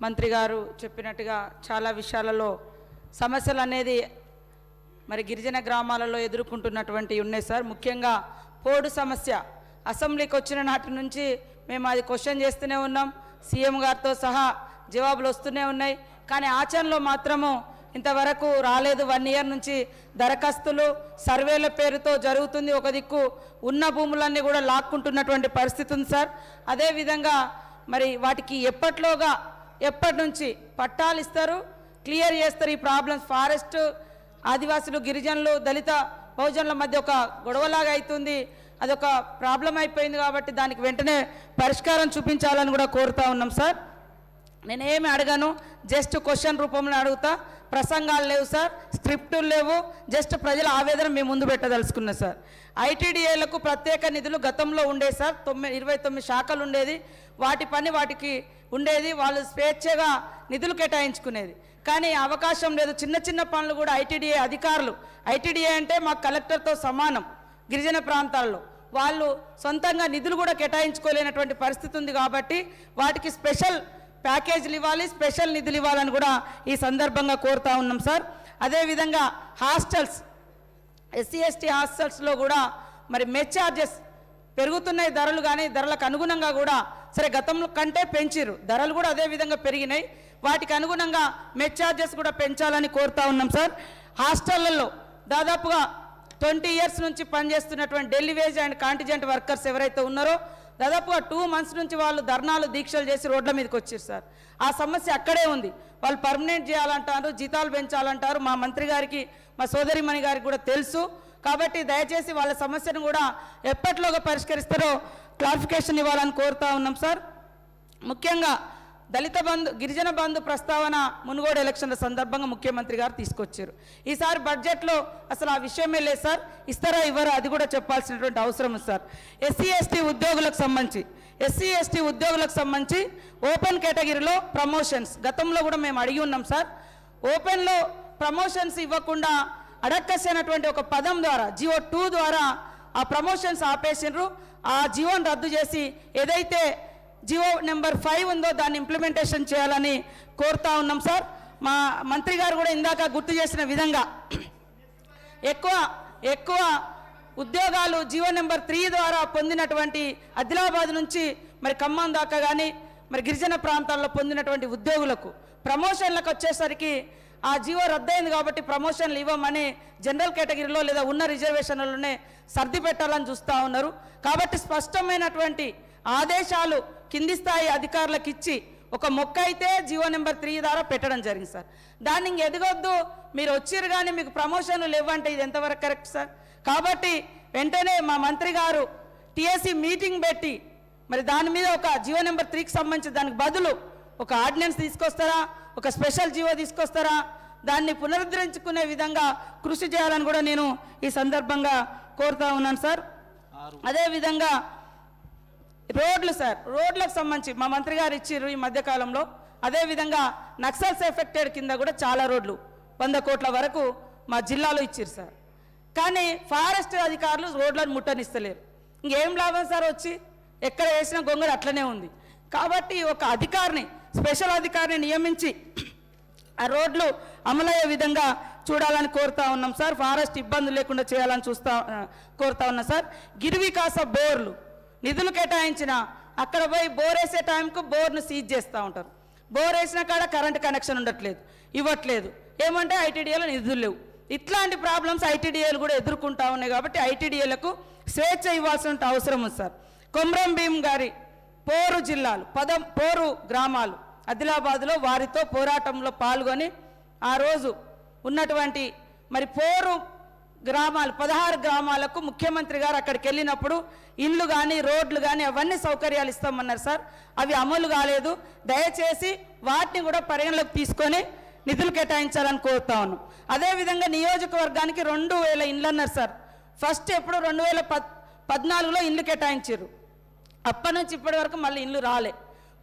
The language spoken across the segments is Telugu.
మంత్రి గారు చెప్పినట్టుగా చాలా విషయాలలో సమస్యలు అనేది మరి గిరిజన గ్రామాలలో ఎదుర్కొంటున్నటువంటి ఉన్నాయి సార్. ముఖ్యంగా పోడు సమస్య అసెంబ్లీకి వచ్చిన నాటి నుంచి మేము అది క్వశ్చన్ చేస్తూనే ఉన్నాం. సీఎం గారితో సహా జవాబులు వస్తూనే ఉన్నాయి. కానీ ఆచరణలో మాత్రము ఇంతవరకు రాలేదు. 1 ఇయర్ నుంచి దరఖాస్తులు సర్వేల పేరుతో జరుగుతుంది. ఒక దిక్కు ఉన్న భూములన్నీ కూడా లాక్కుంటున్నటువంటి పరిస్థితి ఉంది సార్. అదేవిధంగా మరి వాటికి ఎప్పటి నుంచి పట్టాలు ఇస్తారు, క్లియర్ చేస్తారు. ఈ ప్రాబ్లమ్స్ ఫారెస్ట్ ఆదివాసులు, గిరిజనులు, దళిత బహుజనుల మధ్య ఒక గొడవలాగా అవుతుంది. అదొక ప్రాబ్లం అయిపోయింది. కాబట్టి దానికి వెంటనే పరిష్కారం చూపించాలని కూడా కోరుతా ఉన్నాం సార్. నేనేమి అడగను, జస్ట్ క్వశ్చన్ రూపంలో అడుగుతా. ప్రసంగాలు లేవు సార్, స్క్రిప్టులు లేవు, జస్ట్ ప్రజల ఆవేదన మేము ముందు పెట్టదలుచుకున్నా సార్. ఐటీడీఏలకు ప్రత్యేక నిధులు గతంలో ఉండే సార్. 29 శాఖలు ఉండేది. వాటి పని వాటికి ఉండేది. వాళ్ళు స్వేచ్ఛగా నిధులు కేటాయించుకునేది. కానీ అవకాశం లేదు. చిన్న చిన్న పనులు కూడా ఐటీడీఏ అధికారులు, ఐటీడీఏ అంటే మా కలెక్టర్తో సమానం గిరిజన ప్రాంతాల్లో, వాళ్ళు సొంతంగా నిధులు కూడా కేటాయించుకోలేనటువంటి పరిస్థితి ఉంది. కాబట్టి వాటికి స్పెషల్ ప్యాకేజీలు ఇవ్వాలి, స్పెషల్ నిధులు ఇవ్వాలని కూడా ఈ సందర్భంగా కోరుతా ఉన్నాం సార్. అదేవిధంగా హాస్టల్స్, ఎస్సీ ఎస్టీ హాస్టల్స్లో కూడా మరి మెస్ ఛార్జెస్ పెరుగుతున్నాయి ధరలు. కానీ ధరలకు అనుగుణంగా కూడా సరే గతంలో కంటే పెంచిరు, ధరలు కూడా అదేవిధంగా పెరిగినాయి. వాటికి అనుగుణంగా మెస్ ఛార్జెస్ కూడా పెంచాలని కోరుతా ఉన్నాం సార్. హాస్టళ్లలో దాదాపుగా 20 ఇయర్స్ నుంచి పనిచేస్తున్నటువంటి Delhi wage and contingent workers ఎవరైతే ఉన్నారో దాదాపుగా 2 మంత్స్ నుంచి వాళ్ళు ధర్నాలు, దీక్షలు చేసి రోడ్ల మీదకి వచ్చారు సార్. ఆ సమస్య అక్కడే ఉంది. వాళ్ళు పర్మనెంట్ చేయాలంటారు, జీతాలు పెంచాలంటారు. మా మంత్రి గారికి, మా సోదరిమణి గారికి కూడా తెలుసు. కాబట్టి దయచేసి వాళ్ళ సమస్యను కూడా ఎప్పటిలోగా పరిష్కరిస్తారో క్లారిఫికేషన్ ఇవ్వాలని కోరుతా ఉన్నాం సార్. ముఖ్యంగా దళిత బంధు, గిరిజన బంధు ప్రస్తావన మునుగోడు ఎలక్షన్ల సందర్భంగా ముఖ్యమంత్రి గారు తీసుకొచ్చారు. ఈసారి బడ్జెట్లో అసలు ఆ విషయమే లేదు సార్. ఇస్తారా ఇవ్వరా అది కూడా చెప్పాల్సినటువంటి అవసరం ఉంది సార్. ఎస్సీ ఎస్టీ ఉద్యోగులకు సంబంధించి ఓపెన్ కేటగిరీలో ప్రమోషన్స్ గతంలో కూడా మేము అడిగి ఉన్నాం సార్. ఓపెన్లో ప్రమోషన్స్ ఇవ్వకుండా అడక్కసినటువంటి ఒక పదం ద్వారా జియో 2 ద్వారా ఆ ప్రమోషన్స్ ఆపేసినారు. ఆ జియోని రద్దు చేసి ఏదైతే జియో నెంబర్ 5 ఉందో దాన్ని ఇంప్లిమెంటేషన్ చేయాలని కోరుతా ఉన్నాం సార్. మా మంత్రి గారు కూడా ఇందాక గుర్తు చేసిన విధంగా ఎక్కువ ఉద్యోగాలు జియో నెంబర్ 3 ద్వారా పొందినటువంటి ఆదిలాబాద్ నుంచి మరి ఖమ్మం దాకా కానీ మరి గిరిజన ప్రాంతాల్లో పొందినటువంటి ఉద్యోగులకు ప్రమోషన్లకు వచ్చేసరికి ఆ జియో రద్దయింది. కాబట్టి ప్రమోషన్లు ఇవ్వమని జనరల్ కేటగిరీలో లేదా ఉన్న రిజర్వేషన్లలోనే సర్ది పెట్టాలని చూస్తూ ఉన్నారు. కాబట్టి స్పష్టమైనటువంటి ఆదేశాలు కింది స్థాయి అధికారులకు ఇచ్చి ఒక మొక్క అయితే జియో నెంబర్ 3 ద్వారా పెట్టడం జరిగింది సార్. దాన్ని ఇంక ఎదగొద్దు, మీరు వచ్చిరు కానీ మీకు ప్రమోషన్లు లేవంటే ఇది ఎంతవరకు కరెక్ట్ సార్? కాబట్టి వెంటనే మా మంత్రి గారు టీఎస్సీ మీటింగ్ పెట్టి మరి దాని మీద ఒక జియో నెంబర్ 3కి సంబంధించి దానికి బదులు ఒక ఆర్డినెన్స్ తీసుకొస్తారా, ఒక స్పెషల్ జియో తీసుకొస్తారా, దాన్ని పునరుద్ధరించుకునే విధంగా కృషి చేయాలని కూడా నేను ఈ సందర్భంగా కోరుతా ఉన్నాను సార్. అదేవిధంగా రోడ్లు సార్, రోడ్లకు సంబంధించి మా మంత్రి గారు ఇచ్చిర్రు ఈ మధ్యకాలంలో. అదేవిధంగా నక్సల్స్ ఎఫెక్టెడ్ కింద కూడా చాలా రోడ్లు 100 కోట్ల వరకు మా జిల్లాలో ఇచ్చిర్రు సార్. కానీ ఫారెస్ట్ అధికారులు రోడ్లను ముట్టనిస్తలేరు. ఇంకేం లాభం సార్? వచ్చి ఎక్కడ వేసిన గొంగళి అట్లనే ఉంది. కాబట్టి ఒక అధికారిని, స్పెషల్ అధికారిని నియమించి ఆ రోడ్లు అమలయ్యే విధంగా చూడాలని కోరుతా ఉన్నాం సార్. ఫారెస్ట్ ఇబ్బందులు లేకుండా చేయాలని కోరుతా ఉన్నాం సార్. గిరివి కాస బోర్లు నిధులు కేటాయించిన అక్కడ పోయి బోర్ వేసే టైంకు బోర్ను సీజ్ చేస్తూ ఉంటారు. బోర్ వేసిన కాడ కరెంట్ కనెక్షన్ ఉండట్లేదు, ఇవ్వట్లేదు. ఏమంటే ఐటీడీఏలో నిధులు లేవు. ఇట్లాంటి ప్రాబ్లమ్స్ ఐటీడీఏలు కూడా ఎదుర్కొంటా ఉన్నాయి. కాబట్టి ఐటీడీఏలకు స్వేచ్ఛ ఇవ్వాల్సిన అవసరం ఉంది సార్. కొమ్రం భీం గారి పోరు జిల్లాలు, పోరు గ్రామాలు ఆదిలాబాద్లో వారితో పోరాటంలో పాల్గొని ఆ రోజు ఉన్నటువంటి మరి పోరు గ్రామాలు 16 గ్రామాలకు ముఖ్యమంత్రి గారు అక్కడికి వెళ్ళినప్పుడు ఇళ్ళు కానీ రోడ్లు కానీ అవన్నీ సౌకర్యాలు ఇస్తామన్నారు సార్. అవి అమలు కాలేదు. దయచేసి వాటిని కూడా పరిగణలోకి తీసుకొని నిధులు కేటాయించాలని కోరుతా ఉన్నాం. అదేవిధంగా నియోజకవర్గానికి 2000 ఇండ్లు అన్నారు సార్. ఫస్ట్ ఎప్పుడు 2014లో ఇండ్లు కేటాయించారు. అప్పటి నుంచి ఇప్పటి వరకు మళ్ళీ ఇండ్లు రాలే.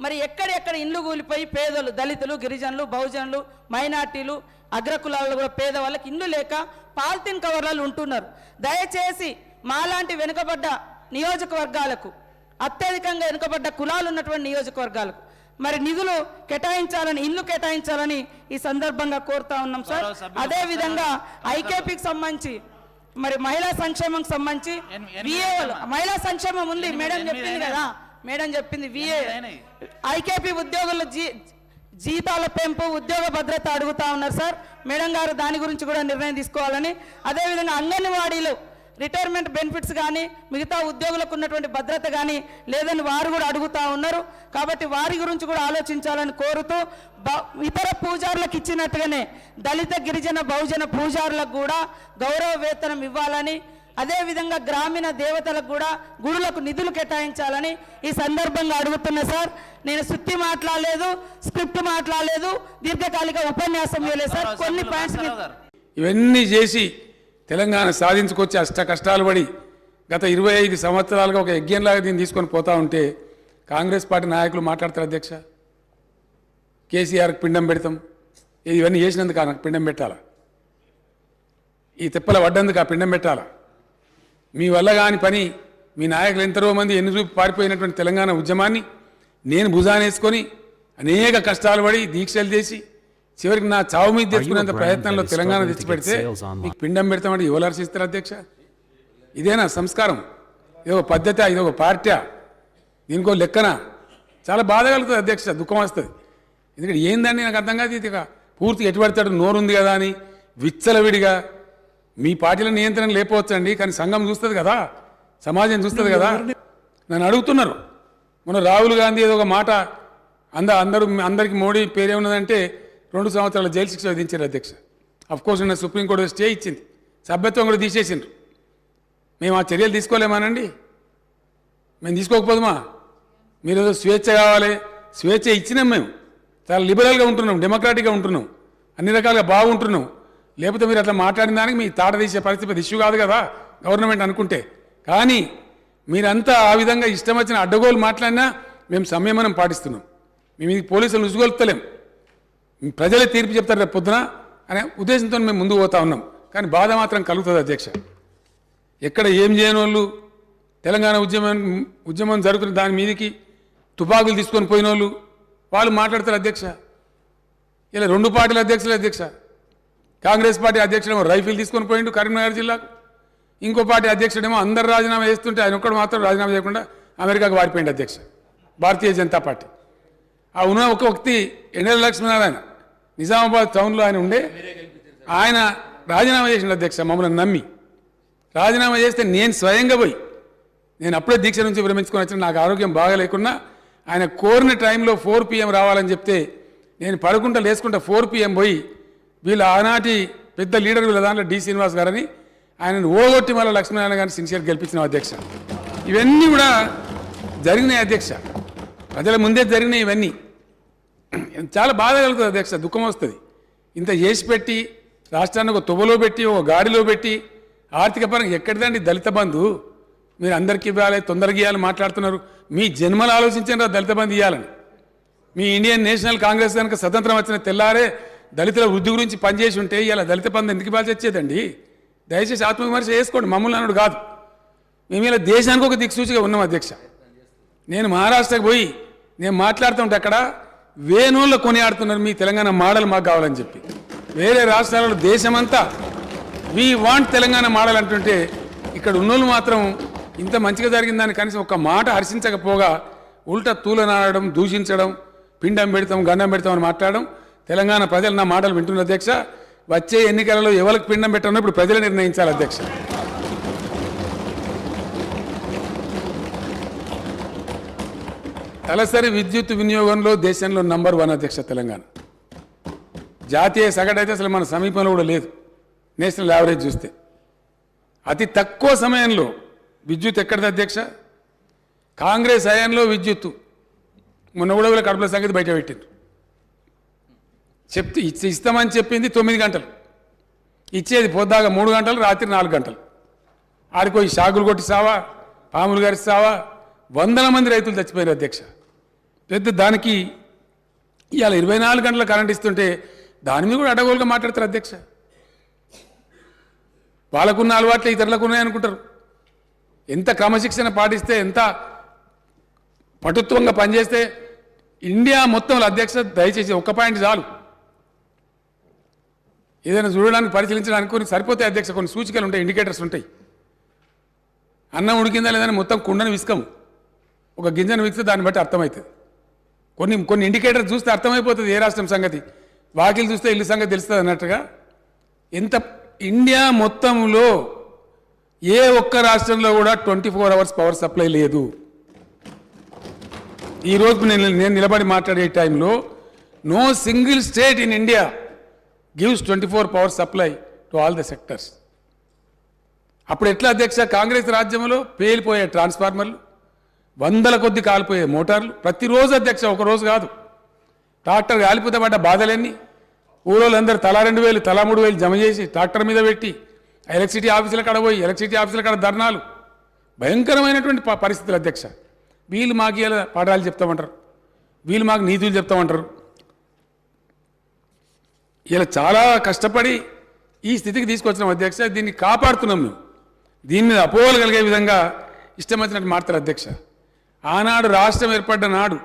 మరి ఎక్కడెక్కడ ఇండ్లు కూలిపోయి పేదలు, దళితులు, గిరిజనులు, బహుజనులు, మైనార్టీలు, అగ్రకులాల్లో కూడా పేదవాళ్ళకి ఇండ్లు లేక పాలిథిన్ కవర్లలో ఉంటున్నారు. దయచేసి మాలాంటి వెనుకబడ్డ నియోజకవర్గాలకు, అత్యధికంగా వెనుకబడ్డ కులాలు ఉన్నటువంటి నియోజకవర్గాలకు మరి నిధులు కేటాయించాలని, ఇల్లు కేటాయించాలని ఈ సందర్భంగా కోరుతా ఉన్నాం సార్. అదే విధంగా ఐకేపీకి సంబంధించి మరి మహిళా సంక్షేమం సంబంధించి విఏ మహిళా సంక్షేమం ఉంది, మేడం చెప్పింది కదా, మేడం చెప్పింది విఏ ఐకేపీ ఉద్యోగుల జీతాల పెంపు, ఉద్యోగ భద్రత అడుగుతా ఉన్నారు సార్. మేడం గారు దాని గురించి కూడా నిర్ణయం తీసుకోవాలని, అదేవిధంగా అంగన్వాడీలు రిటైర్మెంట్ బెనిఫిట్స్ కానీ మిగతా ఉద్యోగులకు ఉన్నటువంటి భద్రత కానీ లేదని వారు కూడా అడుగుతూ ఉన్నారు. కాబట్టి వారి గురించి కూడా ఆలోచించాలని కోరుతూ, ఇతర పూజారులకు ఇచ్చినట్టుగానే దళిత గిరిజన బహుజన పూజారులకు కూడా గౌరవ వేతనం ఇవ్వాలని, అదేవిధంగా గ్రామీణ దేవతలకు కూడా గుడులకు నిధులు కేటాయించాలని ఈ సందర్భంగా అడుగుతున్నా సార్. నేను సుత్తి మాట్లాడలేదు, స్క్రిప్ట్ మాట్లాడలేదు, దీర్ఘకాలిక ఉపన్యాసం ఇవ్వలేదు సార్. కొన్ని పాయింట్స్ ఇవన్నీ చేసి తెలంగాణ సాధించుకొచ్చి అష్ట కష్టాలు పడి గత 25 సంవత్సరాలుగా ఒక యజ్ఞంలాగా దీన్ని తీసుకొని పోతా ఉంటే కాంగ్రెస్ పార్టీ నాయకులు మాట్లాడతారు, అధ్యక్ష కేసీఆర్కి పిండం పెడతాం, ఇవన్నీ చేసినందుకు నాకు పిండం పెట్టాలా, ఈ తిప్పల పడ్డందుకు ఆ పిండం పెట్టాలా, మీ వల్ల కాని పని, మీ నాయకులు ఎంతరో మంది ఎన్ని చూపి పారిపోయినటువంటి తెలంగాణ ఉద్యమాన్ని నేను భుజానేసుకొని అనేక కష్టాలు పడి దీక్షలు చేసి చివరికి నా చావు మీద తెచ్చుకునేంత ప్రయత్నంలో తెలంగాణ తెచ్చిపెడితే మీకు పిండం పెడతామంటే ఎవరు హర్షిస్తారు అధ్యక్ష? ఇదేనా సంస్కారం? ఇదొక పద్ధతి, ఇదొక పార్టీ, దీనికో లెక్కన? చాలా బాధ కలుగుతుంది అధ్యక్ష, దుఃఖం వస్తుంది. ఎందుకంటే ఏందండి నాకు అర్థం కాదు. ఇది పూర్తిగా ఎటుపడతాడు, నోరుంది కదా అని విచ్చలవిడిగా మీ పార్టీల నియంత్రణ లేకపోవచ్చండి, కానీ సంఘం చూస్తుంది కదా, సమాజం చూస్తుంది కదా. నన్ను అడుగుతున్నారు, మన రాహుల్ గాంధీ ఏదో ఒక మాట అందరికీ మోడీ పేరే ఉన్నదంటే 2 సంవత్సరాల జైలు శిక్ష విధించారు అధ్యక్ష. అఫ్కోర్స్ నిన్న సుప్రీంకోర్టు స్టే ఇచ్చింది, సభ్యత్వం కూడా తీసేసిండ్రు. మేము ఆ చర్యలు తీసుకోలేమానండి? మేము తీసుకోకపోదుమా? మీరు ఏదో స్వేచ్ఛ కావాలి, స్వేచ్ఛ ఇచ్చినాం, మేము చాలా లిబరల్గా ఉంటున్నాం, డెమోక్రాటిక్గా ఉంటున్నాం, అన్ని రకాలుగా బాగుంటున్నాం. లేకపోతే మీరు అట్లా మాట్లాడిన దానికి మీ తాట తీసే పరిస్థితి ఇష్యూ కాదు కదా గవర్నమెంట్ అనుకుంటే. కానీ మీరంతా ఆ విధంగా ఇష్టం వచ్చిన అడ్డగోలు మాట్లాడినా మేము సంయమనం పాటిస్తున్నాం. మేము ఇది పోలీసులు ఉసుగొలుపుతలేం, ప్రజలే తీర్పు చెప్తారు రేపు పొద్దున అనే ఉద్దేశంతో మేము ముందుకు పోతా ఉన్నాం. కానీ బాధ మాత్రం కలుగుతుంది అధ్యక్ష. ఎక్కడ ఏం చేయని వాళ్ళు తెలంగాణ ఉద్యమం జరుగుతున్న దాని మీదకి తుపాకులు తీసుకొని పోయిన వాళ్ళు మాట్లాడతారు అధ్యక్ష. ఇలా 2 పార్టీల అధ్యక్షులు అధ్యక్ష. కాంగ్రెస్ పార్టీ అధ్యక్షుడేమో రైఫిల్ తీసుకొని పోయిండు కరీంనగర్ జిల్లాకు, ఇంకో పార్టీ అధ్యక్షుడేమో అందరు రాజీనామా చేస్తుంటే ఆయన ఒక్కడు మాత్రం రాజీనామా చేయకుండా అమెరికాకు వారిపోయింది అధ్యక్ష, భారతీయ జనతా పార్టీ. ఆ ఉన్న ఒక వ్యక్తి ఎన్ఎల్ లక్ష్మీనారాయణ నిజామాబాద్ టౌన్లో ఆయన ఉండే, ఆయన రాజీనామా చేసిండు అధ్యక్ష. మమ్మల్ని నమ్మి రాజీనామా చేస్తే నేను స్వయంగా పోయి, నేను అప్పుడే దీక్ష నుంచి విరమించుకొని వచ్చిన, నాకు ఆరోగ్యం బాగా లేకున్నా ఆయన కోరిన టైంలో 4 PM రావాలని చెప్తే నేను పడుకుంటా లేసుకుంటా 4 PM పోయి వీళ్ళ ఆనాటి పెద్ద లీడర్ వీళ్ళ దాంట్లో డి శ్రీనివాస్ గారని ఆయనను ఓగొట్టి మళ్ళీ లక్ష్మీనారాయణ గారిని సిన్సియర్ గెలిపించిన అధ్యక్ష. ఇవన్నీ కూడా జరిగినాయి అధ్యక్ష, ప్రజల ముందే జరిగినాయి. ఇవన్నీ చాలా బాధ కలుగుతుంది అధ్యక్ష, దుఃఖం వస్తుంది. ఇంత చేసి పెట్టి రాష్ట్రాన్ని ఒక తువ్వలో పెట్టి ఒక గాడిలో పెట్టి ఆర్థిక పరంగా ఎక్కడిదండి దళిత బంధు? మీరు అందరికీ ఇవ్వాలి, తొందరగా ఇవ్వాలని మాట్లాడుతున్నారు. మీ జన్మలు ఆలోచించారా దళిత బంధు ఇవ్వాలని? మీ ఇండియన్ నేషనల్ కాంగ్రెస్ కనుక స్వతంత్రం వచ్చిన తెల్లారే దళితుల వృద్ధి గురించి పనిచేసి ఉంటే ఇలా దళిత బంధు ఎందుకు ఇవ్వాల్సి వచ్చేదండి? దయచేసి ఆత్మవిమర్శ చేసుకోండి, మమ్మల్ని అన్నాడు కాదు. మేము ఇలా దేశానికి ఒక దిక్సూచిగా ఉన్నాం అధ్యక్ష. నేను మహారాష్ట్రకు పోయి నేను మాట్లాడుతుంటే అక్కడ వేణువుల్లో కొనియాడుతున్నారు మీ తెలంగాణ మోడల్ మాకు కావాలని చెప్పి. వేరే రాష్ట్రాలలో దేశమంతా వీ వాంట్ తెలంగాణ మోడల్ అంటుంటే ఇక్కడ ఉన్నోళ్ళు మాత్రం ఇంత మంచిగా జరిగిందని కనీసం ఒక మాట హర్షించకపోగా ఉల్టా తూలనాడడం, దూషించడం, పిండం పెడతాం గండం పెడతాం అని మాట్లాడడం. తెలంగాణ ప్రజలు నా మాటలు వింటున్నారు అధ్యక్ష. వచ్చే ఎన్నికలలో ఎవరికి పిండం పెట్టాలో ఇప్పుడు ప్రజలు నిర్ణయించాలి అధ్యక్ష. తలసరి విద్యుత్ వినియోగంలో దేశంలో నంబర్ 1 అధ్యక్ష తెలంగాణ. జాతీయ సగటు అయితే అసలు మన సమీపంలో కూడా లేదు. నేషనల్ యావరేజ్ చూస్తే అతి తక్కువ సమయంలో విద్యుత్ ఎక్కడిది అధ్యక్ష? కాంగ్రెస్ హయాంలో విద్యుత్తు మొన్న కూడా వీళ్ళ కడుపుల సంగతి బయట పెట్టింది. ఇస్తామని చెప్పింది 9 గంటలు, ఇచ్చేది పొద్దాగా 3 గంటలు, రాత్రి 4 గంటలు. ఆడిపోయి షాగులు కొట్టి సావా, పాములు గారి సావా, వందల మంది రైతులు చచ్చిపోయారు అధ్యక్ష. పెద్ద దానికి ఇవాళ 24 గంటల కరెంట్ ఇస్తుంటే దాని మీద కూడా అడ్డగోలుగా మాట్లాడతారు అధ్యక్ష. వాళ్ళకున్న అలవాట్లే ఇతరులకు ఉన్నాయనుకుంటారు. ఎంత క్రమశిక్షణ పాటిస్తే, ఎంత పటుత్వంగా పనిచేస్తే ఇండియా మొత్తంలో అధ్యక్ష దయచేసి ఒక్క పాయింట్ చాలు, ఏదైనా చూడడానికి పరిశీలించడానికి కొన్ని సరిపోతాయి అధ్యక్ష, కొన్ని సూచికలు ఉంటాయి, ఇండికేటర్స్ ఉంటాయి. అన్నం ఉడికిందా లేదని మొత్తం కుండను విసుకము, ఒక గింజను విసిస్తే దాన్ని బట్టి అర్థమవుతుంది. కొన్ని ఇండికేటర్స్ చూస్తే అర్థమైపోతుంది ఏ రాష్ట్రం సంగతి, వాకిలు చూస్తే ఇల్లు సంగతి తెలుస్తుంది అన్నట్టుగా. ఎంత ఇండియా మొత్తంలో ఏ ఒక్క రాష్ట్రంలో కూడా 24 అవర్స్ పవర్ సప్లై లేదు. ఈరోజు నేను నిలబడి మాట్లాడే టైంలో no single state in India gives 24 power supply to all the sectors. అప్పుడు ఎట్లా అధ్యక్ష, కాంగ్రెస్ రాజ్యంలో పేలిపోయే ట్రాన్స్ఫార్మర్లు, వందల కొద్ది కాలిపోయే మోటార్లు ప్రతిరోజు అధ్యక్ష, ఒక రోజు కాదు. ట్రాక్టర్ కాలిపోతే పడ్డ బాధలన్నీ ఊరోళ్ళందరూ తలా 2,000 తలా 3,000 జమ చేసి ట్రాక్టర్ మీద పెట్టి ఎలక్ట్రిసిటీ ఆఫీసుల కాడ పోయి ఎలక్ట్రిసిటీ ఆఫీసుల కాడ ధర్నాలు, భయంకరమైనటువంటి పరిస్థితులు అధ్యక్ష. వీళ్ళు మాకు ఇలా పాఠాలు చెప్తామంటారు, వీళ్ళు మాకు నీతులు చెప్తామంటారు. ఇలా చాలా కష్టపడి ఈ స్థితికి తీసుకొచ్చినాం అధ్యక్ష. దీన్ని కాపాడుతున్నాం మేము. దీని మీద అపోహలు కలిగే విధంగా ఇష్టం వచ్చినట్టు మారుతారు అధ్యక్ష. ఆనాడు రాష్ట్రం ఏర్పడ్డ నాడు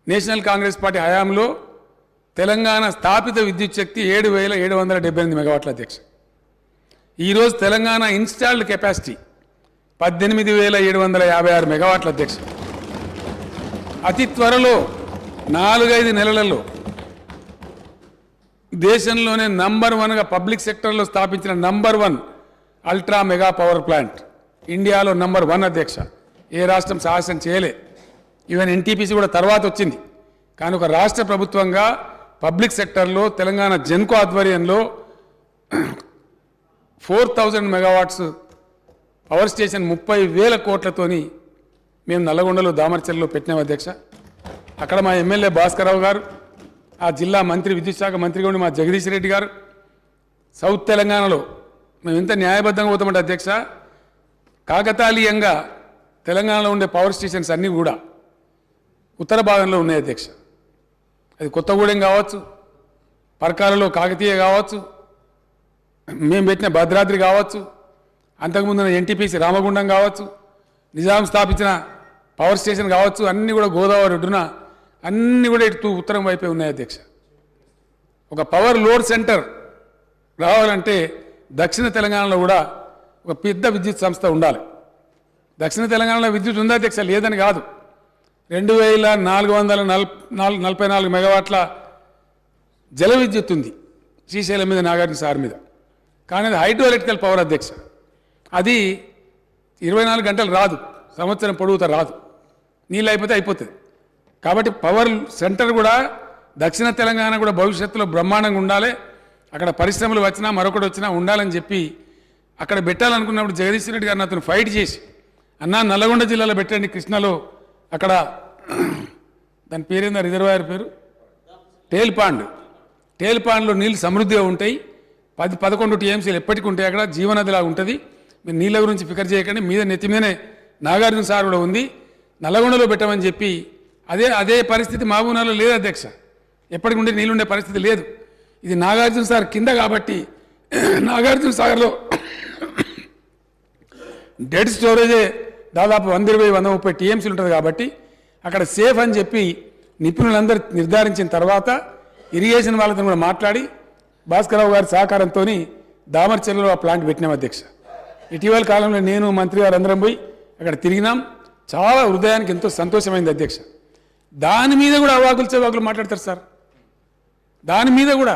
నేషనల్ కాంగ్రెస్ పార్టీ హయాంలో తెలంగాణ స్థాపిత విద్యుత్ శక్తి 7,778 మెగావాట్ల అధ్యక్ష. ఈరోజు తెలంగాణ ఇన్స్టాల్డ్ కెపాసిటీ 18,756 మెగావాట్ల అధ్యక్ష. అతి త్వరలో 4-5 నెలలలో దేశంలోనే నంబర్ 1గా పబ్లిక్ సెక్టర్లో స్థాపించిన number 1 ultra mega power plant ఇండియాలో నంబర్ 1 అధ్యక్ష. ఏ రాష్ట్రం సాహసం చేయలే. ఈవెన్ ఎన్టీపీసీ కూడా తర్వాత వచ్చింది. కానీ ఒక రాష్ట్ర ప్రభుత్వంగా పబ్లిక్ సెక్టర్లో తెలంగాణ జెన్కో ఆధ్వర్యంలో 4,000 మెగావాట్స్ పవర్ స్టేషన్ 30,000 కోట్లతోని మేము నల్లగొండలో దామర్చల్లో పెట్టినాం అధ్యక్ష. అక్కడ మా ఎమ్మెల్యే భాస్కరరావు గారు, ఆ జిల్లా మంత్రి విద్యుత్ శాఖ మంత్రిగా ఉండి మా జగదీష్ రెడ్డి గారు, సౌత్ తెలంగాణలో మేము ఎంత న్యాయబద్ధంగా పోతామంటే అధ్యక్ష, కాకతాళీయంగా తెలంగాణలో ఉండే పవర్ స్టేషన్స్ అన్నీ కూడా ఉత్తర భాగంలో ఉన్నాయి అధ్యక్ష. అది కొత్తగూడెం కావచ్చు, పరకాలలో కాకతీయ కావచ్చు, మేము పెట్టిన భద్రాద్రి కావచ్చు, అంతకుముందున్న ఎన్టీపీసీ రామగుండం కావచ్చు, నిజాం స్థాపించిన పవర్ స్టేషన్ కావచ్చు, అన్నీ కూడా గోదావరి ఒడ్డున అన్నీ కూడా ఇటు ఉత్తరం వైపే ఉన్నాయి అధ్యక్ష. ఒక పవర్ లోడ్ సెంటర్ రావాలంటే దక్షిణ తెలంగాణలో కూడా ఒక పెద్ద విద్యుత్ సంస్థ ఉండాలి. దక్షిణ తెలంగాణలో విద్యుత్ ఉందా అధ్యక్ష? లేదని కాదు. 2,444 మెగావాట్ల జల విద్యుత్ ఉంది శ్రీశైలం మీద, నాగార్జున సార్ మీద. కానీ అది హైడ్రో ఎలక్ట్రికల్ పవర్ అధ్యక్ష. అది 24 గంటలు రాదు, సంవత్సరం పొడుగుతా రాదు, నీళ్ళు అయిపోతే అయిపోతుంది. కాబట్టి పవర్ సెంటర్ కూడా దక్షిణ తెలంగాణ కూడా భవిష్యత్తులో బ్రహ్మాండంగా ఉండాలి. అక్కడ పరిశ్రమలు వచ్చినా మరొకటి వచ్చినా ఉండాలని చెప్పి అక్కడ పెట్టాలనుకున్నప్పుడు జగదీష్ రెడ్డి గారిని అతను ఫైట్ చేసి, అన్నా నల్లగొండ జిల్లాలో పెట్టండి, కృష్ణలో అక్కడ దాని పేరేందా రిజర్వాయర్ పేరు టేల్పాండ్లో నీళ్ళు సమృద్ధిగా ఉంటాయి, 10-11 టీఎంసీలు ఎప్పటికీ ఉంటాయి, అక్కడ జీవనదిలాగా ఉంటుంది. మీరు నీళ్ళ గురించి ఫికర్ చేయకండి, మీద నెత్తి మీదనే నాగార్జున సార్ కూడా ఉంది, నల్లగొండలో పెట్టమని చెప్పి అదే పరిస్థితి మహబూబ్నగర్లో లేదు అధ్యక్ష. ఎప్పటికి ఉండే నీళ్ళు ఉండే పరిస్థితి లేదు. ఇది నాగార్జున సార్ కింద కాబట్టి నాగార్జున సాగర్లో డెడ్ స్టోరేజే దాదాపు 120-130 టీఎంసీలు ఉంటుంది కాబట్టి అక్కడ సేఫ్ అని చెప్పి నిపుణులందరూ నిర్ధారించిన తర్వాత ఇరిగేషన్ వాళ్ళతో కూడా మాట్లాడి భాస్కరరావు గారి సహకారంతో దామర్చెల్లో ఆ ప్లాంట్ పెట్టినాం అధ్యక్ష. ఇటీవల కాలంలో నేను మంత్రి గారు అందరం పోయి అక్కడ తిరిగినాం. చాలా హృదయానికి ఎంతో సంతోషమైంది అధ్యక్ష. దాని మీద కూడా అవాకులు చెవాకులు మాట్లాడతారు సార్. దాని మీద కూడా